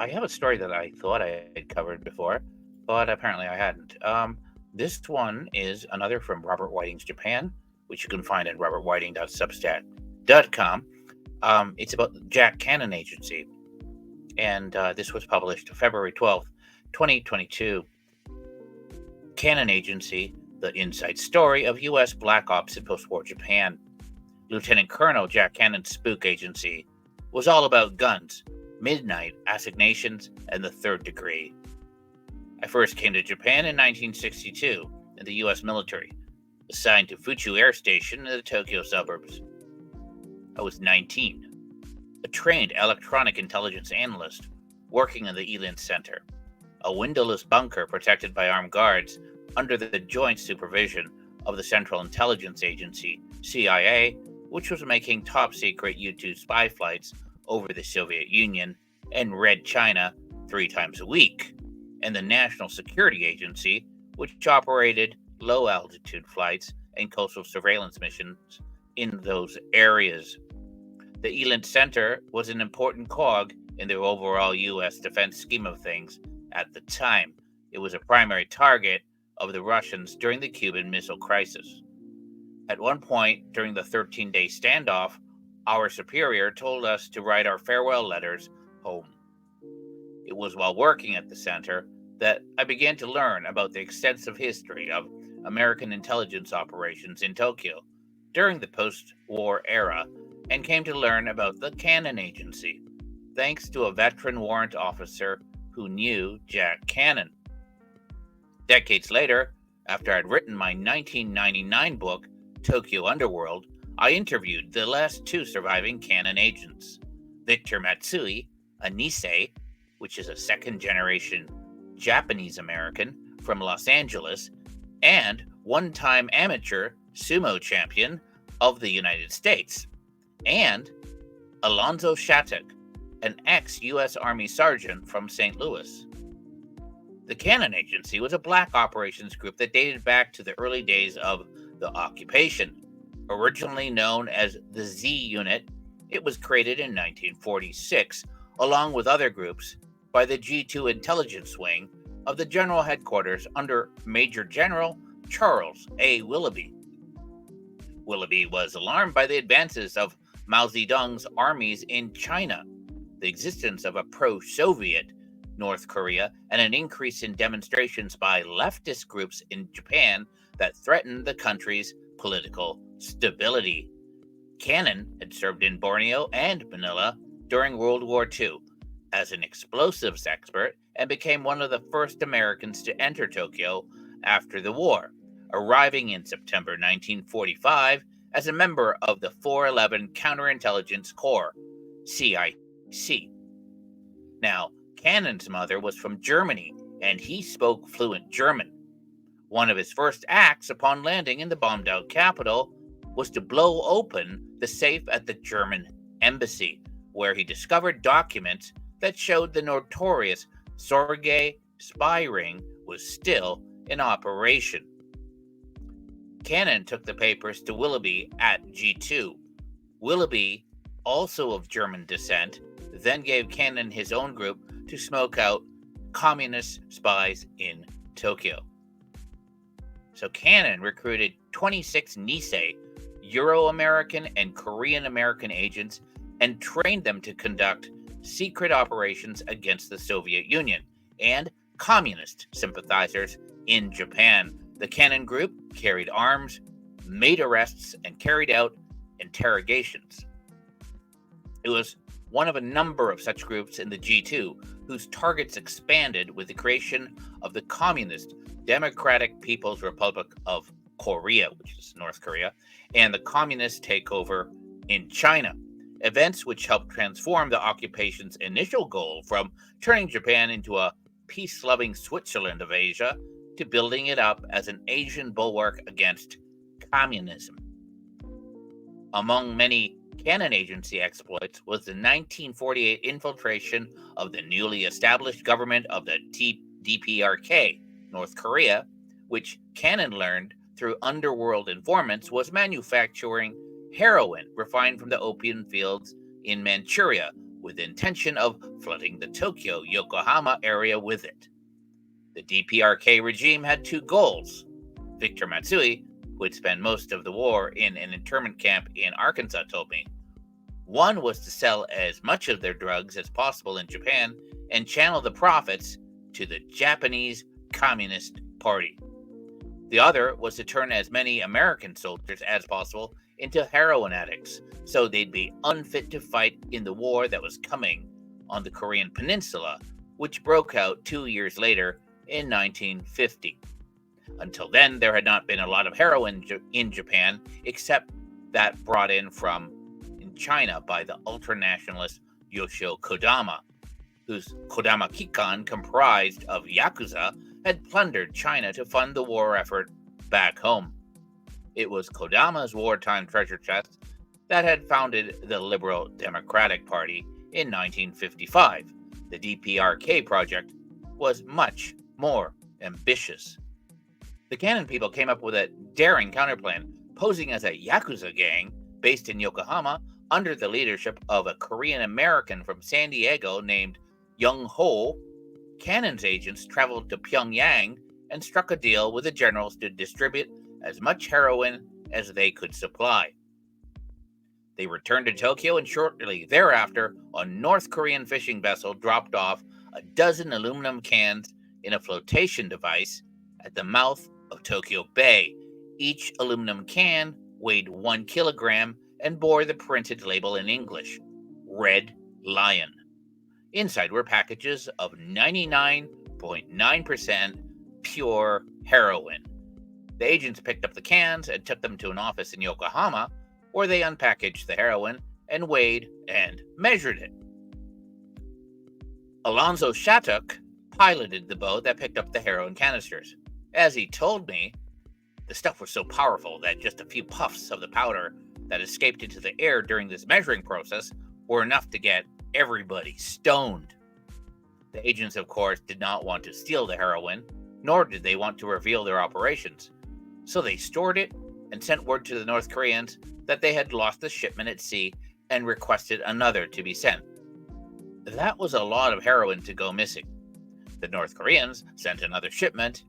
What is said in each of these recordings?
I have a story that I thought I had covered before, but apparently I hadn't. This one is another from Robert Whiting's Japan, which you can find at robertwhiting.substack.com. It's about the Jack Canon Agency, and this was published February 12th, 2022. Canon Agency, the inside story of U.S. Black Ops in post-war Japan. Lieutenant Colonel Jack Canon's spook agency was all about guns, midnight, assignations, and the third degree. I first came to Japan in 1962 in the U.S. military, assigned to Fuchu Air Station in the Tokyo suburbs. I was 19, a trained electronic intelligence analyst working in the Elint Center, a windowless bunker protected by armed guards under the joint supervision of the Central Intelligence Agency, CIA, which was making top-secret U-2 spy flights over the Soviet Union and Red China 3 times a week, and the National Security Agency, which operated low-altitude flights and coastal surveillance missions in those areas. The Elint Center was an important cog in the overall U.S. defense scheme of things at the time. It was a primary target of the Russians during the Cuban Missile Crisis. At one point during the 13-day standoff, our superior told us to write our farewell letters home. It was while working at the center that I began to learn about the extensive history of American intelligence operations in Tokyo during the post-war era and came to learn about the Canon Agency, thanks to a veteran warrant officer who knew Jack Canon. Decades later, after I'd written my 1999 book, Tokyo Underworld, I interviewed the last 2 surviving Canon agents, Victor Matsui, a Nisei, which is a second-generation Japanese-American from Los Angeles, and one-time amateur sumo champion of the United States, and Alonzo Shattuck, an ex-U.S. Army sergeant from St. Louis. The Canon Agency was a black operations group that dated back to the early days of the occupation. Originally known as the Z Unit, it was created in 1946, along with other groups, by the G2 Intelligence Wing of the General Headquarters under Major General Charles A. Willoughby. Willoughby was alarmed by the advances of Mao Zedong's armies in China, the existence of a pro-Soviet North Korea, and an increase in demonstrations by leftist groups in Japan that threatened the country's political stability. Canon had served in Borneo and Manila during World War II as an explosives expert and became one of the first Americans to enter Tokyo after the war, arriving in September 1945 as a member of the 411 Counterintelligence Corps, CIC. Now, Canon's mother was from Germany, and he spoke fluent German. One of his first acts upon landing in the bombed-out capital was to blow open the safe at the German embassy, where he discovered documents that showed the notorious Sergei spy ring was still in operation. Canon took the papers to Willoughby at G2. Willoughby, also of German descent, then gave Canon his own group to smoke out communist spies in Tokyo. So Canon recruited 26 Nisei, Euro-American and Korean-American agents, and trained them to conduct secret operations against the Soviet Union and communist sympathizers in Japan. The Canon group carried arms, made arrests, and carried out interrogations. It was one of a number of such groups in the G2 whose targets expanded with the creation of the Communist Democratic People's Republic of Korea, which is North Korea, and the communist takeover in China. Events which helped transform the occupation's initial goal from turning Japan into a peace-loving Switzerland of Asia to building it up as an Asian bulwark against communism. Among many Canon Agency exploits was the 1948 infiltration of the newly established government of the DPRK, North Korea, which Canon learned through underworld informants was manufacturing heroin refined from the opium fields in Manchuria, with the intention of flooding the Tokyo-Yokohama area with it. The DPRK regime had two goals. Victor Matsui, who had spent most of the war in an internment camp in Arkansas, told me. One was to sell as much of their drugs as possible in Japan and channel the profits to the Japanese Communist Party. The other was to turn as many American soldiers as possible into heroin addicts, so they'd be unfit to fight in the war that was coming on the Korean Peninsula, which broke out 2 years later in 1950. Until then, there had not been a lot of heroin in Japan, except that brought in from China by the ultranationalist Yoshio Kodama, whose Kodama Kikan, comprised of Yakuza, had plundered China to fund the war effort back home. It was Kodama's wartime treasure chest that had founded the Liberal Democratic Party in 1955. The DPRK project was much more ambitious. The Canon people came up with a daring counterplan, posing as a Yakuza gang based in Yokohama under the leadership of a Korean American from San Diego named Young Ho. Canon's agents traveled to Pyongyang and struck a deal with the generals to distribute as much heroin as they could supply. They returned to Tokyo, and shortly thereafter, a North Korean fishing vessel dropped off a dozen aluminum cans in a flotation device at the mouth of Tokyo Bay. Each aluminum can weighed 1 kilogram and bore the printed label in English, Red Lion. Inside were packages of 99.9% pure heroin. The agents picked up the cans and took them to an office in Yokohama, where they unpackaged the heroin and weighed and measured it. Alonzo Shattuck piloted the boat that picked up the heroin canisters. As he told me, the stuff was so powerful that just a few puffs of the powder that escaped into the air during this measuring process were enough to get everybody stoned. The agents, of course, did not want to steal the heroin, nor did they want to reveal their operations. So they stored it and sent word to the North Koreans that they had lost the shipment at sea and requested another to be sent. That was a lot of heroin to go missing. The North Koreans sent another shipment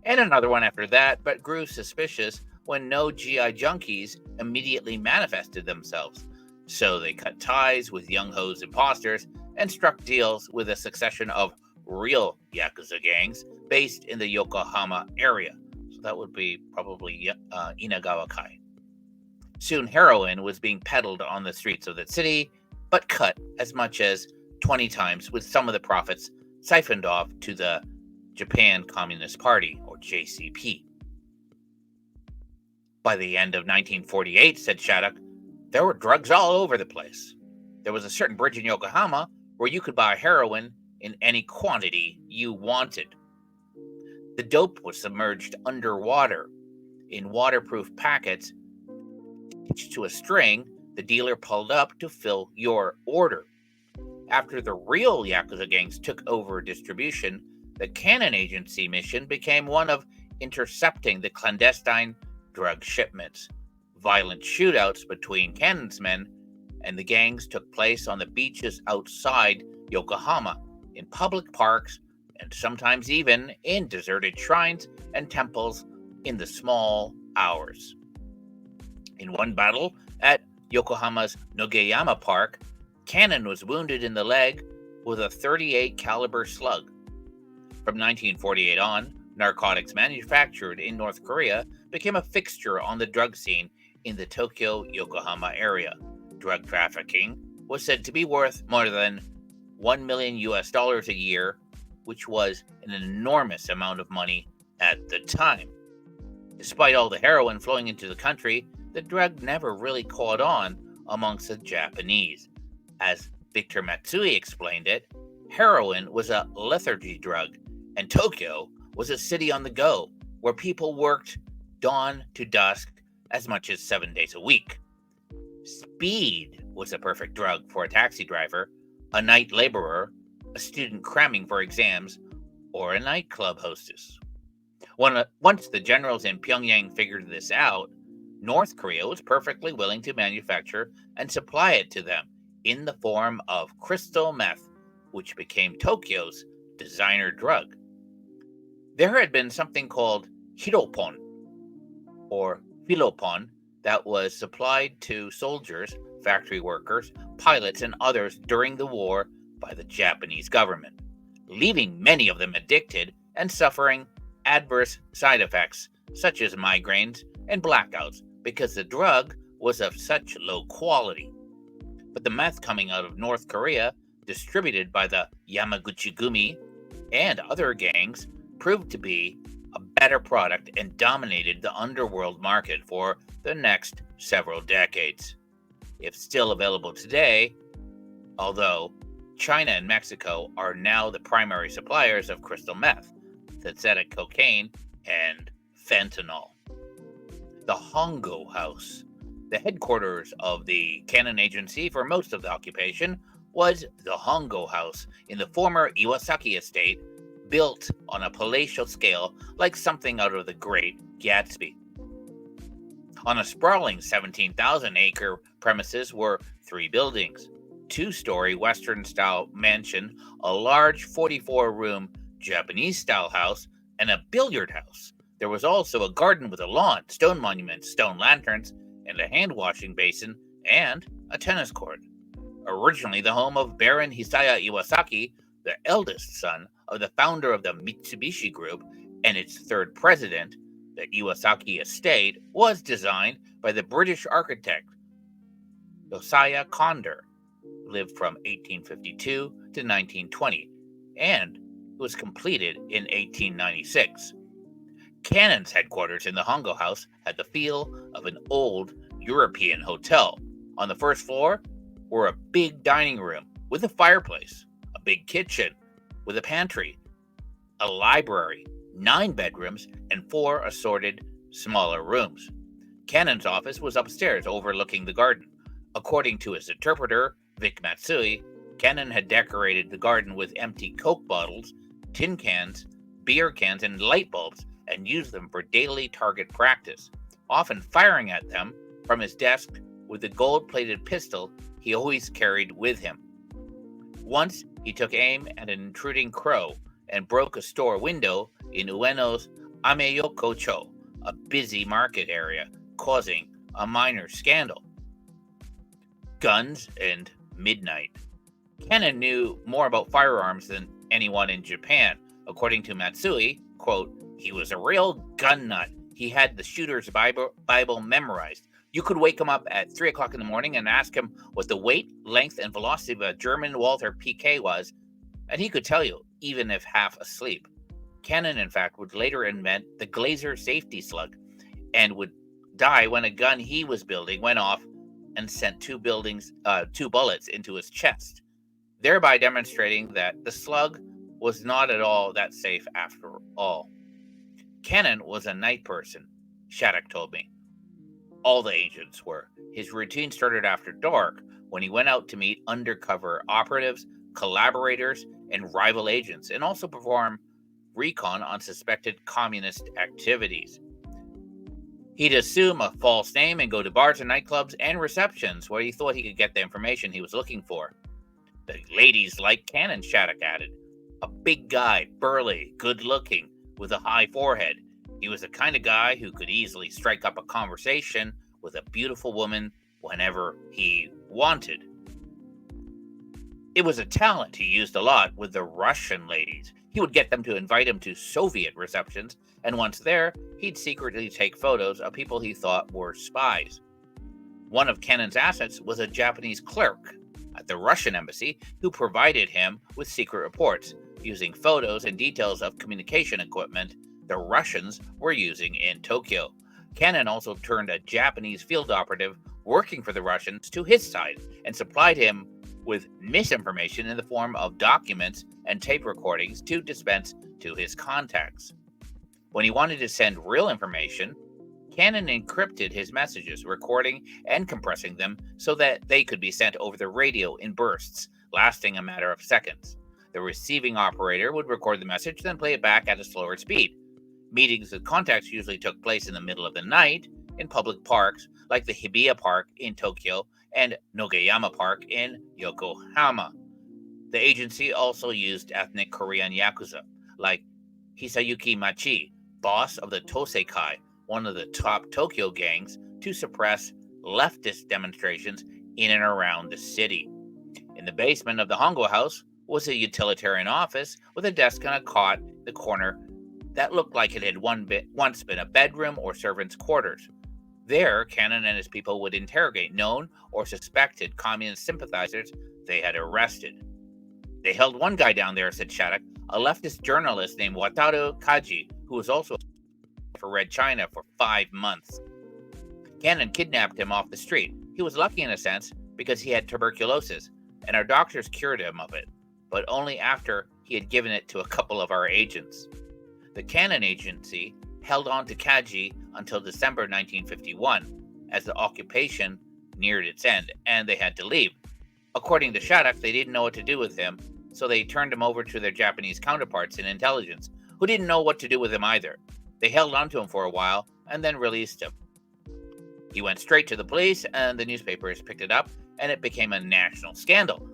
and another one after that, but grew suspicious when no GI junkies immediately manifested themselves. So they cut ties with Young Ho's imposters and struck deals with a succession of real Yakuza gangs based in the Yokohama area. So that would be probably Inagawa-kai. Soon heroin was being peddled on the streets of the city, but cut as much as 20 times, with some of the profits siphoned off to the Japan Communist Party, or JCP. By the end of 1948, said Shattuck, there were drugs all over the place. There was a certain bridge in Yokohama where you could buy heroin in any quantity you wanted. The dope was submerged underwater in waterproof packets hitched to a string the dealer pulled up to fill your order. After the real Yakuza gangs took over distribution, the Canon Agency mission became one of intercepting the clandestine drug shipments. Violent shootouts between Canon's men and the gangs took place on the beaches outside Yokohama, in public parks, and sometimes even in deserted shrines and temples in the small hours. In one battle at Yokohama's Nogeyama Park, Canon was wounded in the leg with a .38 caliber slug. From 1948 on, narcotics manufactured in North Korea became a fixture on the drug scene in the Tokyo-Yokohama area. Drug trafficking was said to be worth more than $1 million a year, which was an enormous amount of money at the time. Despite all the heroin flowing into the country, the drug never really caught on amongst the Japanese. As Victor Matsui explained it, heroin was a lethargy drug, and Tokyo was a city on the go, where people worked dawn to dusk as much as 7 days a week. Speed was a perfect drug for a taxi driver, a night laborer, a student cramming for exams, or a nightclub hostess. Once the generals in Pyongyang figured this out, North Korea was perfectly willing to manufacture and supply it to them in the form of crystal meth, which became Tokyo's designer drug. There had been something called hiropon, or philopon, that was supplied to soldiers, factory workers, pilots, and others during the war by the Japanese government, leaving many of them addicted and suffering adverse side effects such as migraines and blackouts because the drug was of such low quality. But the meth coming out of North Korea, distributed by the Yamaguchi-gumi and other gangs, proved to be a better product and dominated the underworld market for the next several decades. If still available today, although China and Mexico are now the primary suppliers of crystal meth, synthetic cocaine, and fentanyl. The Hongo House, the headquarters of the Canon Agency for most of the occupation, was the Hongo House in the former Iwasaki estate, built on a palatial scale like something out of the Great Gatsby. On a sprawling 17,000-acre premises were 3 buildings, 2-story Western-style mansion, a large 44-room Japanese-style house, and a billiard house. There was also a garden with a lawn, stone monuments, stone lanterns, and a hand-washing basin, and a tennis court. Originally the home of Baron Hisaya Iwasaki, the eldest son of the founder of the Mitsubishi Group and its third president, the Iwasaki estate was designed by the British architect Josiah Conder, who lived from 1852 to 1920, and was completed in 1896. Canon's headquarters in the Hongo House had the feel of an old European hotel. On the first floor were a big dining room with a fireplace, a big kitchen with a pantry, a library, 9 bedrooms, and 4 assorted smaller rooms. Canon's office was upstairs overlooking the garden. According to his interpreter, Vic Matsui, Canon had decorated the garden with empty Coke bottles, tin cans, beer cans, and light bulbs, and used them for daily target practice, often firing at them from his desk with the gold-plated pistol he always carried with him. Once, he took aim at an intruding crow and broke a store window in Ueno's Ameyoko-cho, a busy market area, causing a minor scandal. Guns and midnight. Canon knew more about firearms than anyone in Japan. According to Matsui, quote, he was a real gun nut. He had the shooter's Bible memorized. You could wake him up at 3 o'clock in the morning and ask him what the weight, length, and velocity of a German Walther PK was, and he could tell you, even if half asleep. Canon, in fact, would later invent the Glaser safety slug and would die when a gun he was building went off and sent 2 bullets into his chest, thereby demonstrating that the slug was not at all that safe after all. Canon was a night person, Shattuck told me. All the agents were. His routine started after dark when he went out to meet undercover operatives, collaborators, and rival agents, and also perform recon on suspected communist activities. He'd assume a false name and go to bars and nightclubs and receptions where he thought he could get the information he was looking for. The ladies liked Canon, Shattuck added. A big guy, burly, good-looking, with a high forehead. He was the kind of guy who could easily strike up a conversation with a beautiful woman whenever he wanted. It was a talent he used a lot with the Russian ladies. He would get them to invite him to Soviet receptions, and once there, he'd secretly take photos of people he thought were spies. One of Canon's assets was a Japanese clerk at the Russian embassy who provided him with secret reports, using photos and details of communication equipment the Russians were using in Tokyo. Canon also turned a Japanese field operative working for the Russians to his side and supplied him with misinformation in the form of documents and tape recordings to dispense to his contacts. When he wanted to send real information, Canon encrypted his messages, recording and compressing them so that they could be sent over the radio in bursts, lasting a matter of seconds. The receiving operator would record the message, then play it back at a slower speed. Meetings with contacts usually took place in the middle of the night, in public parks like the Hibiya Park in Tokyo and Nogayama Park in Yokohama. The agency also used ethnic Korean yakuza like Hisayuki Machi, boss of the Toseikai, one of the top Tokyo gangs, to suppress leftist demonstrations in and around the city. In the basement of the Hongo house was a utilitarian office with a desk and a cot in the corner that looked like it had once been a bedroom or servants' quarters. There, Canon and his people would interrogate known or suspected communist sympathizers they had arrested. They held one guy down there, said Shattuck, a leftist journalist named Wataru Kaji, who was also for Red China for 5 months. Canon kidnapped him off the street. He was lucky in a sense because he had tuberculosis, and our doctors cured him of it, but only after he had given it to a couple of our agents. The Canon Agency held on to Kaji until December 1951, as the occupation neared its end, and they had to leave. According to Shattuck, they didn't know what to do with him, so they turned him over to their Japanese counterparts in intelligence, who didn't know what to do with him either. They held on to him for a while and then released him. He went straight to the police, and the newspapers picked it up, and it became a national scandal.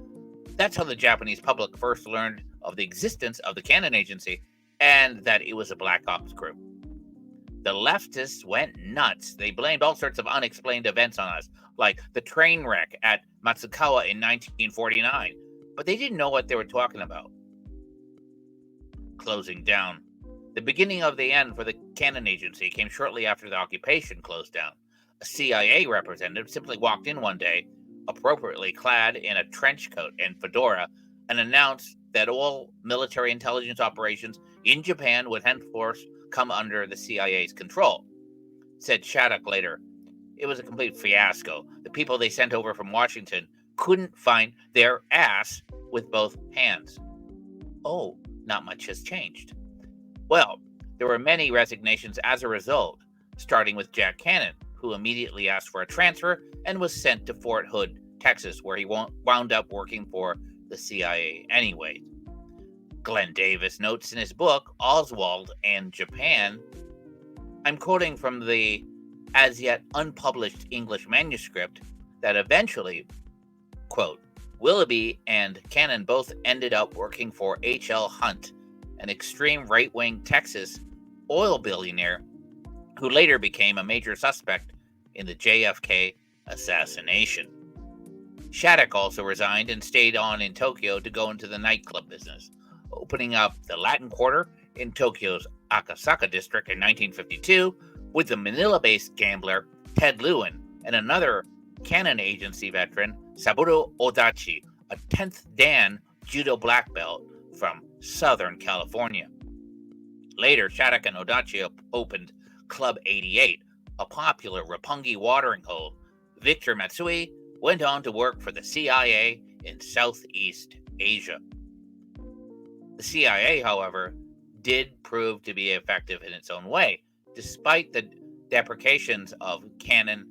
That's how the Japanese public first learned of the existence of the Canon Agency and that it was a black ops group. The leftists went nuts. They blamed all sorts of unexplained events on us, like the train wreck at Matsukawa in 1949, but they didn't know what they were talking about. Closing down. The beginning of the end for the Canon Agency came shortly after the occupation closed down. A CIA representative simply walked in one day, appropriately clad in a trench coat and fedora, and announced that all military intelligence operations in Japan would henceforth come under the CIA's control. Said Shattuck later, it was a complete fiasco. The people they sent over from Washington couldn't find their ass with both hands. Oh, not much has changed. Well, there were many resignations as a result, starting with Jack Canon, who immediately asked for a transfer and was sent to Fort Hood, Texas, where he wound up working for the CIA anyway. Glenn Davis notes in his book, Oswald and Japan, I'm quoting from the as yet unpublished English manuscript, that eventually, quote, Willoughby and Canon both ended up working for H.L. Hunt, an extreme right-wing Texas oil billionaire who later became a major suspect in the JFK assassination. Shattuck also resigned and stayed on in Tokyo to go into the nightclub business, opening up the Latin Quarter in Tokyo's Akasaka district in 1952 with the Manila-based gambler Ted Lewin and another Canon Agency veteran, Saburo Odachi, a 10th Dan judo black belt from Southern California. Later, Shattuck and Odachi opened Club 88, a popular Roppongi watering hole. Victor Matsui went on to work for the CIA in Southeast Asia. The CIA, however, did prove to be effective in its own way, despite the deprecations of Canon,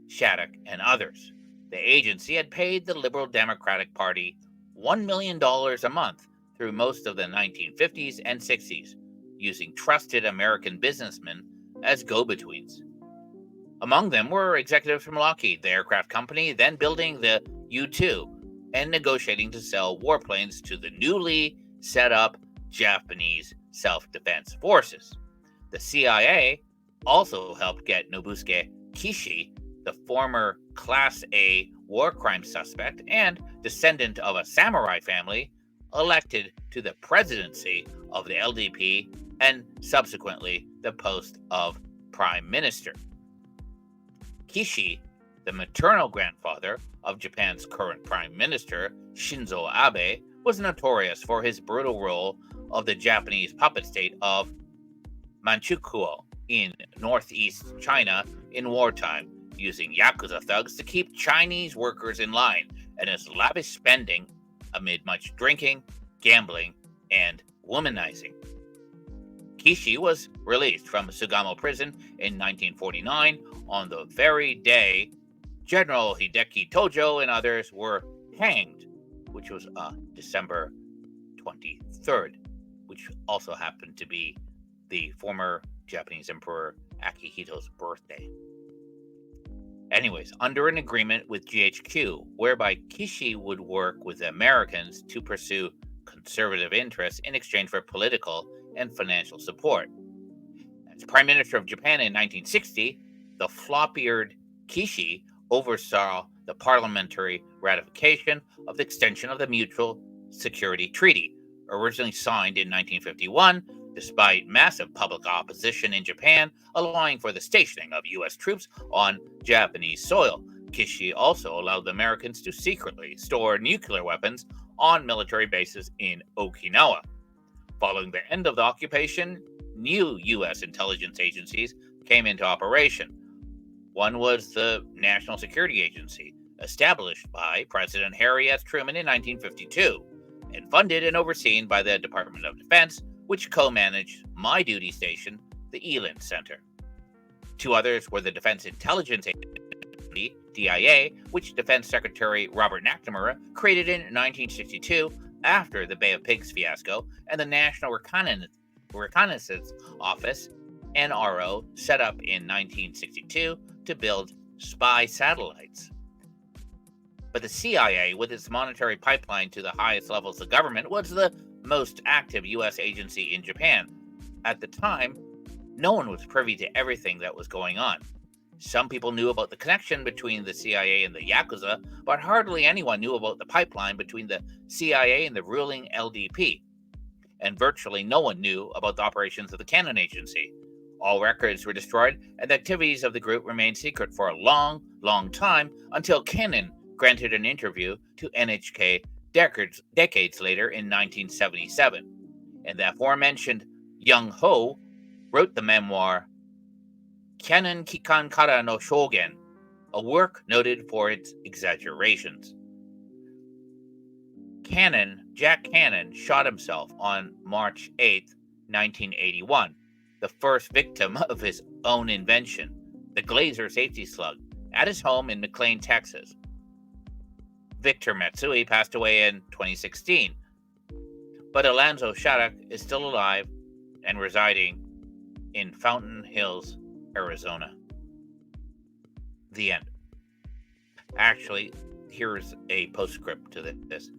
Shattuck, and others. The agency had paid the Liberal Democratic Party $1 million a month through most of the 1950s and 60s, using trusted American businessmen as go-betweens. Among them were executives from Lockheed, the aircraft company, then building the U-2 and negotiating to sell warplanes to the newly set up Japanese self-defense forces. The CIA also helped get Nobusuke Kishi, the former Class A war crime suspect and descendant of a samurai family, elected to the presidency of the LDP and subsequently the post of prime minister. Kishi, the maternal grandfather of Japan's current prime minister, Shinzo Abe, was notorious for his brutal rule of the Japanese puppet state of Manchukuo in northeast China in wartime, using Yakuza thugs to keep Chinese workers in line, and his lavish spending amid much drinking, gambling, and womanizing. Kishi was released from Sugamo prison in 1949 on the very day General Hideki Tojo and others were hanged, which was December 23rd, which also happened to be the former Japanese Emperor Akihito's birthday. Anyways, under an agreement with GHQ, whereby Kishi would work with the Americans to pursue conservative interests in exchange for political and financial support. As Prime Minister of Japan in 1960, the flop-eared Kishi oversaw the parliamentary ratification of the extension of the Mutual Security Treaty, originally signed in 1951, despite massive public opposition in Japan, allowing for the stationing of U.S. troops on Japanese soil. Kishi also allowed the Americans to secretly store nuclear weapons on military bases in Okinawa. Following the end of the occupation, new U.S. intelligence agencies came into operation. One was the National Security Agency, established by President Harry S. Truman in 1952, and funded and overseen by the Department of Defense, which co-managed my duty station, the Elint Center. Two others were the Defense Intelligence Agency, DIA, which Defense Secretary Robert McNamara created in 1962 after the Bay of Pigs fiasco, and the National Reconnaissance Office, NRO, set up in 1962 to build spy satellites. But the CIA, with its monetary pipeline to the highest levels of government, was the most active U.S. agency in Japan. At the time, no one was privy to everything that was going on. Some people knew about the connection between the CIA and the Yakuza, but hardly anyone knew about the pipeline between the CIA and the ruling LDP. And virtually no one knew about the operations of the Canon Agency. All records were destroyed, and the activities of the group remained secret for a long, long time until Canon granted an interview to NHK decades later in 1977. And the aforementioned Young Ho wrote the memoir Canon Kikan Kara no Shogen, a work noted for its exaggerations. Jack Canon shot himself on March 8, 1981, the first victim of his own invention, the Glazer safety slug, at his home in McLean, Texas. Victor Matsui passed away in 2016, but Alonzo Shattuck is still alive and residing in Fountain Hills, Arizona. The end. Actually, here's a postscript to this.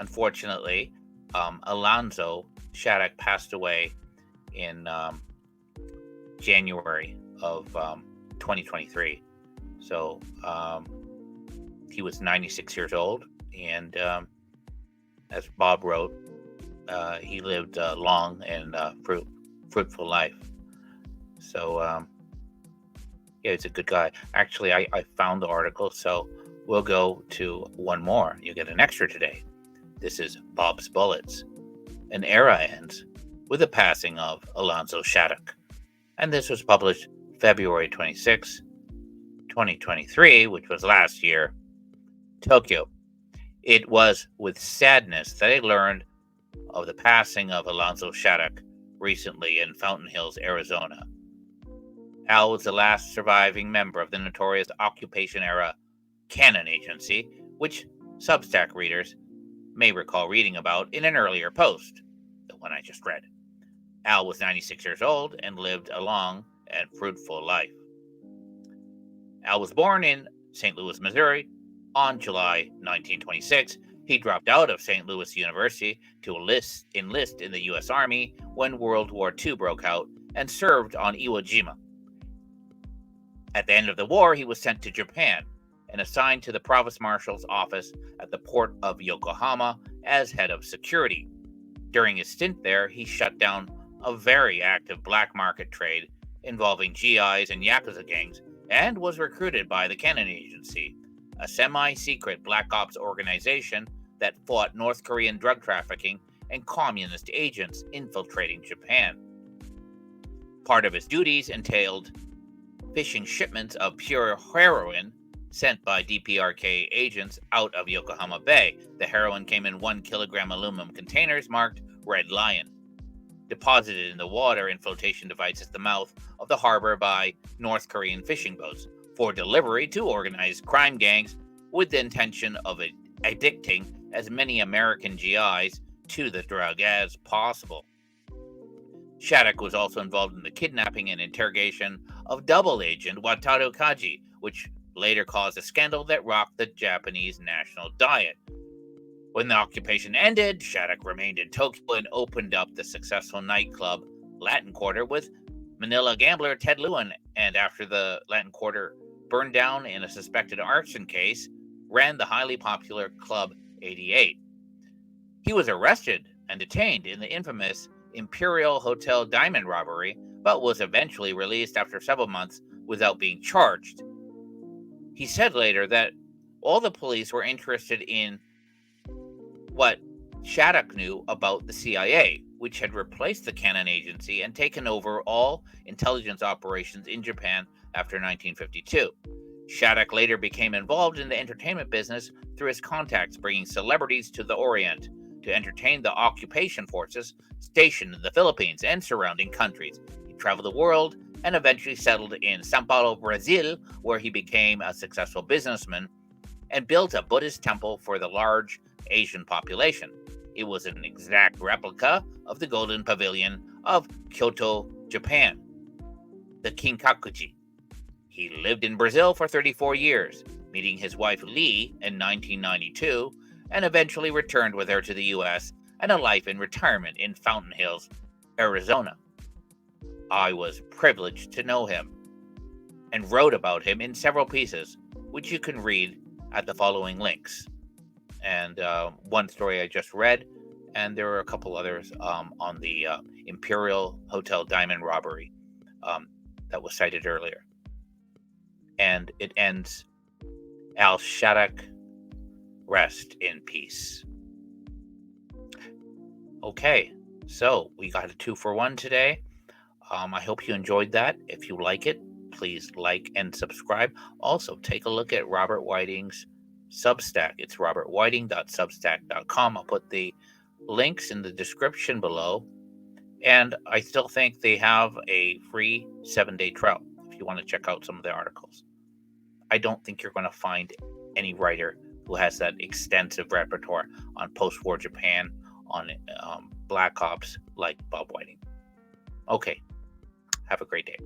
Unfortunately, Alonzo Shattuck passed away in January of 2023. So he was 96 years old, and as Bob wrote, he lived a long and fruitful life. So yeah, he's a good guy. Actually, I found the article, so we'll go to one more. You get an extra today. This is Bob's Bullets. An era ends with the passing of Alonzo Shattuck. And this was published February 26, 2023, which was last year, Tokyo. It was with sadness that I learned of the passing of Alonzo Shattuck recently in Fountain Hills, Arizona. Al was the last surviving member of the notorious occupation-era Canon Agency, which Substack readers may recall reading about in an earlier post, the one I just read. Al was 96 years old and lived a long and fruitful life. Al was born in St. Louis, Missouri on July 1926. He dropped out of St. Louis University to enlist in the U.S. Army when World War II broke out and served on Iwo Jima. At the end of the war, he was sent to Japan and assigned to the Provost Marshal's office at the port of Yokohama as head of security. During his stint there, he shut down a very active black market trade involving GIs and Yakuza gangs and was recruited by the Canon Agency, a semi-secret black ops organization that fought North Korean drug trafficking and communist agents infiltrating Japan. Part of his duties entailed fishing shipments of pure heroin sent by DPRK agents out of Yokohama Bay. The heroin came in 1 kilogram aluminum containers marked Red Lion, deposited in the water in flotation devices at the mouth of the harbor by North Korean fishing boats for delivery to organized crime gangs with the intention of addicting as many American GIs to the drug as possible. Shattuck was also involved in the kidnapping and interrogation of double agent Wataru Kaji, which later caused a scandal that rocked the Japanese national diet. When the occupation ended, Shattuck remained in Tokyo and opened up the successful nightclub Latin Quarter with Manila gambler Ted Lewin, and after the Latin Quarter burned down in a suspected arson case, ran the highly popular Club 88. He was arrested and detained in the infamous Imperial Hotel diamond robbery, but was eventually released after several months without being charged. He said later that all the police were interested in what Shattuck knew about the CIA, which had replaced the Canon Agency and taken over all intelligence operations in Japan after 1952. Shattuck later became involved in the entertainment business through his contacts, bringing celebrities to the Orient to entertain the occupation forces stationed in the Philippines and surrounding countries. He traveled the world and eventually settled in Sao Paulo, Brazil, where he became a successful businessman and built a Buddhist temple for the large Asian population. It was an exact replica of the Golden Pavilion of Kyoto, Japan, the Kinkakuji. He lived in Brazil for 34 years, meeting his wife Lee in 1992, and eventually returned with her to the U.S. and a life in retirement in Fountain Hills, Arizona. I was privileged to know him and wrote about him in several pieces, which you can read at the following links. And one story I just read, and there are a couple others on the Imperial Hotel diamond robbery that was cited earlier. And it ends, Al Shattuck, rest in peace. Okay, so we got a 2-for-1 today. I hope you enjoyed that. If you like it, please like and subscribe. Also, take a look at Robert Whiting's Substack. It's robertwhiting.substack.com. I'll put the links in the description below. And I still think they have a free 7-day trial if you want to check out some of the articles. I don't think you're going to find any writer who has that extensive repertoire on post-war Japan, on Black Ops, like Bob Whiting. Okay, have a great day.